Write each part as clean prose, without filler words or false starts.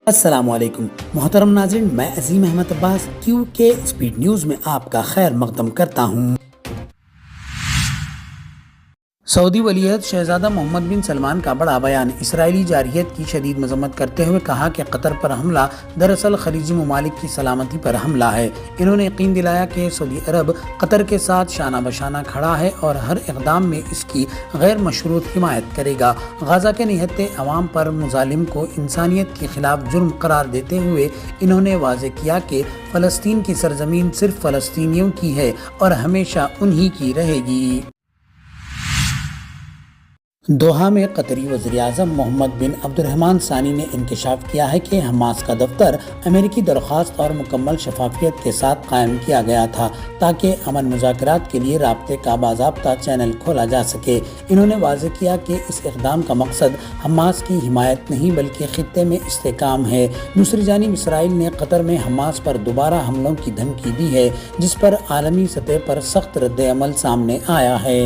السلام علیکم محترم ناظرین، میں عظیم احمد عباس QK اسپیڈ نیوز میں آپ کا خیر مقدم کرتا ہوں۔ سعودی ولی عہد شہزادہ محمد بن سلمان کا بڑا بیان۔ اسرائیلی جارحیت کی شدید مذمت کرتے ہوئے کہا کہ قطر پر حملہ دراصل خلیجی ممالک کی سلامتی پر حملہ ہے۔ انہوں نے یقین دلایا کہ سعودی عرب قطر کے ساتھ شانہ بشانہ کھڑا ہے اور ہر اقدام میں اس کی غیر مشروط حمایت کرے گا۔ غزہ کے نہتے عوام پر مظالم کو انسانیت کے خلاف جرم قرار دیتے ہوئے انہوں نے واضح کیا کہ فلسطین کی سرزمین صرف فلسطینیوں کی ہے اور ہمیشہ انہی کی رہے گی۔ دوحہ میں قطری وزیر اعظم محمد بن عبد الرحمن ثانی نے انکشاف کیا ہے کہ حماس کا دفتر امریکی درخواست اور مکمل شفافیت کے ساتھ قائم کیا گیا تھا تاکہ امن مذاکرات کے لیے رابطے کا باضابطہ چینل کھولا جا سکے۔ انہوں نے واضح کیا کہ اس اقدام کا مقصد حماس کی حمایت نہیں بلکہ خطے میں استحکام ہے۔ دوسری جانب اسرائیل نے قطر میں حماس پر دوبارہ حملوں کی دھمکی دی ہے، جس پر عالمی سطح پر سخت رد عمل سامنے آیا ہے۔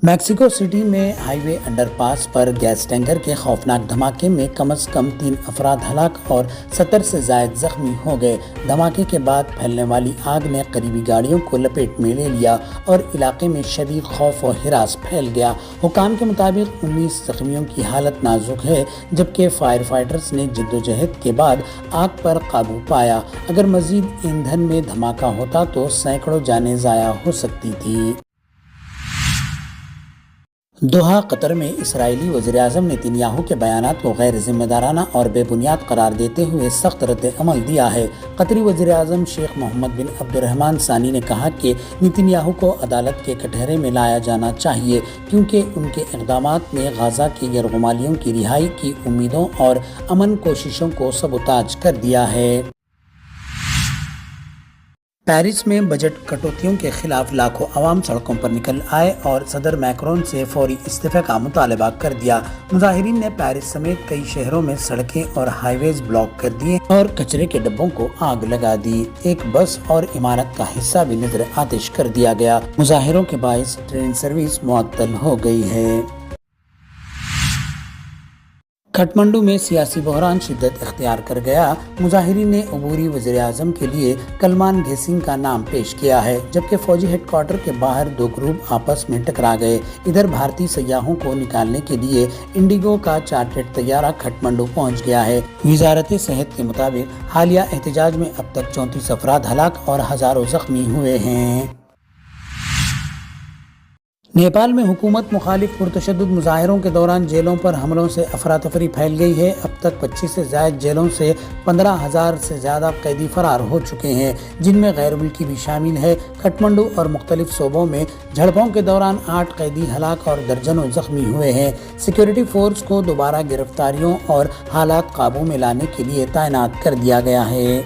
میکسیکو سٹی میں ہائی وے انڈر پاس پر گیس ٹینکر کے خوفناک دھماکے میں کم از کم 3 افراد ہلاک اور 70 سے زائد زخمی ہو گئے۔ دھماکے کے بعد پھیلنے والی آگ نے قریبی گاڑیوں کو لپیٹ میں لے لیا اور علاقے میں شدید خوف و ہراس پھیل گیا۔ حکام کے مطابق 19 زخمیوں کی حالت نازک ہے، جبکہ فائر فائٹرز نے جدوجہد کے بعد آگ پر قابو پایا۔ اگر مزید ایندھن میں دھماکہ ہوتا تو سینکڑوں جانیں ضائع ہو سکتی تھی۔ دوحہ قطر میں اسرائیلی وزیر اعظم نیتن یاہو کے بیانات کو غیر ذمہ دارانہ اور بے بنیاد قرار دیتے ہوئے سخت رد عمل دیا ہے۔ قطری وزیر اعظم شیخ محمد بن عبد الرحمن ثانی نے کہا کہ نیتن یاہو کو عدالت کے کٹہرے میں لایا جانا چاہیے کیونکہ ان کے اقدامات نے غزہ کے یرغمالیوں کی رہائی کی امیدوں اور امن کوششوں کو سبوتاژ کر دیا ہے۔ پیرس میں بجٹ کٹوتیوں کے خلاف لاکھوں عوام سڑکوں پر نکل آئے اور صدر میکرون سے فوری استعفے کا مطالبہ کر دیا۔ مظاہرین نے پیرس سمیت کئی شہروں میں سڑکیں اور ہائی ویز بلاک کر دیے اور کچرے کے ڈبوں کو آگ لگا دی۔ ایک بس اور عمارت کا حصہ بھی نذر آتش کر دیا گیا۔ مظاہروں کے باعث ٹرین سروس معطل ہو گئی ہے۔ کھٹمنڈو میں سیاسی بحران شدت اختیار کر گیا۔ مظاہرین نے عبوری وزیر اعظم کے لیے کلمان گھیسنگ کا نام پیش کیا ہے، جبکہ فوجی ہیڈ کوارٹر کے باہر 2 گروپ آپس میں ٹکرا گئے۔ ادھر بھارتی سیاحوں کو نکالنے کے لیے انڈیگو کا چارٹرڈ طیارہ کھٹمنڈو پہنچ گیا ہے۔ وزارت صحت کے مطابق حالیہ احتجاج میں اب تک 34 افراد ہلاک اور ہزاروں زخمی ہوئے ہیں۔ نیپال میں حکومت مخالف پرتشدد مظاہروں کے دوران جیلوں پر حملوں سے افراتفری پھیل گئی ہے۔ اب تک 25 سے زائد جیلوں سے 15,000 سے زیادہ قیدی فرار ہو چکے ہیں، جن میں غیر ملکی بھی شامل ہے۔ کھٹمنڈو اور مختلف صوبوں میں جھڑپوں کے دوران 8 قیدی ہلاک اور درجنوں زخمی ہوئے ہیں۔ سیکورٹی فورس کو دوبارہ گرفتاریوں اور حالات قابو میں لانے کے لیے تعینات کر دیا گیا ہے۔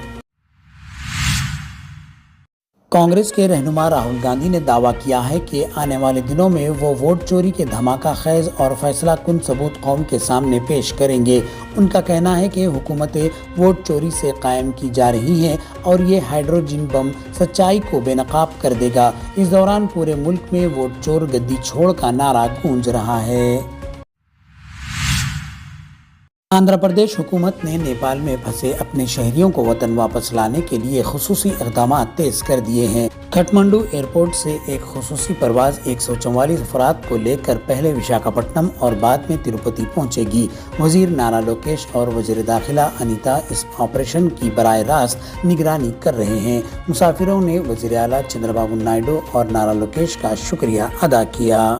کانگریس کے رہنما راہل گاندھی نے دعویٰ کیا ہے کہ آنے والے دنوں میں وہ ووٹ چوری کے دھماکہ خیز اور فیصلہ کن ثبوت قوم کے سامنے پیش کریں گے۔ ان کا کہنا ہے کہ حکومتیں ووٹ چوری سے قائم کی جا رہی ہیں اور یہ ہائیڈروجن بم سچائی کو بے نقاب کر دے گا۔ اس دوران پورے ملک میں ووٹ چور گدی چھوڑ کا نعرہ گونج رہا ہے۔ آندھرا پردیش حکومت نے نیپال میں پھنسے اپنے شہریوں کو وطن واپس لانے کے لیے خصوصی اقدامات تیز کر دیے ہیں۔ کھٹمنڈو ایئرپورٹ سے ایک خصوصی پرواز 144 افراد کو لے کر پہلے وشاکھاپٹنم اور بعد میں تروپتی پہنچے گی۔ وزیر نارا لوکیش اور وزیر داخلہ انیتا اس آپریشن کی براہ راست نگرانی کر رہے ہیں۔ مسافروں نے وزیر اعلیٰ چندر بابو نائیڈو اور نارا لوکیش کا شکریہ ادا کیا۔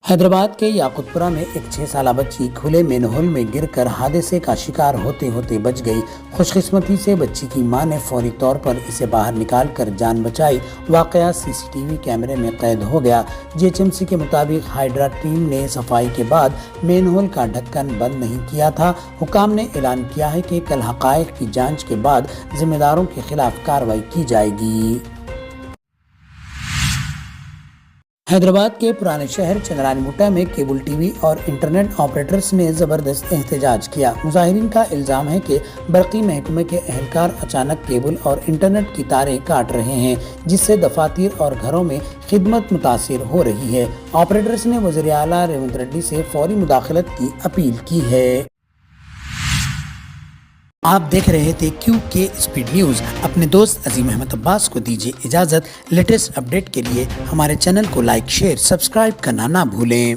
حیدرآباد کے یاقوت پورہ میں ایک 6 سالہ بچی کھلے مین ہول میں گر کر حادثے کا شکار ہوتے ہوتے بچ گئی۔ خوش قسمتی سے بچی کی ماں نے فوری طور پر اسے باہر نکال کر جان بچائی۔ واقعہ CCTV کیمرے میں قید ہو گیا۔ GHMC کے مطابق ہائیڈرا ٹیم نے صفائی کے بعد مین ہول کا ڈھکن بند نہیں کیا تھا۔ حکام نے اعلان کیا ہے کہ کل حقائق کی جانچ کے بعد ذمہ داروں کے خلاف کارروائی کی جائے گی۔ حیدرآباد کے پرانے شہر چندرانی مٹا میں کیبل ٹی وی اور انٹرنیٹ آپریٹرز نے زبردست احتجاج کیا۔ مظاہرین کا الزام ہے کہ برقی محکمے کے اہلکار اچانک کیبل اور انٹرنیٹ کی تاریں کاٹ رہے ہیں، جس سے دفاتر اور گھروں میں خدمت متاثر ہو رہی ہے۔ آپریٹرز نے وزیر اعلیٰ ریونت ریڈی سے فوری مداخلت کی اپیل کی ہے۔ آپ دیکھ رہے تھے QK اسپیڈ نیوز۔ اپنے دوست عظیم احمد عباس کو دیجیے اجازت۔ لیٹسٹ اپڈیٹ کے لیے ہمارے چینل کو لائک، شیئر، سبسکرائب کرنا نہ بھولیں۔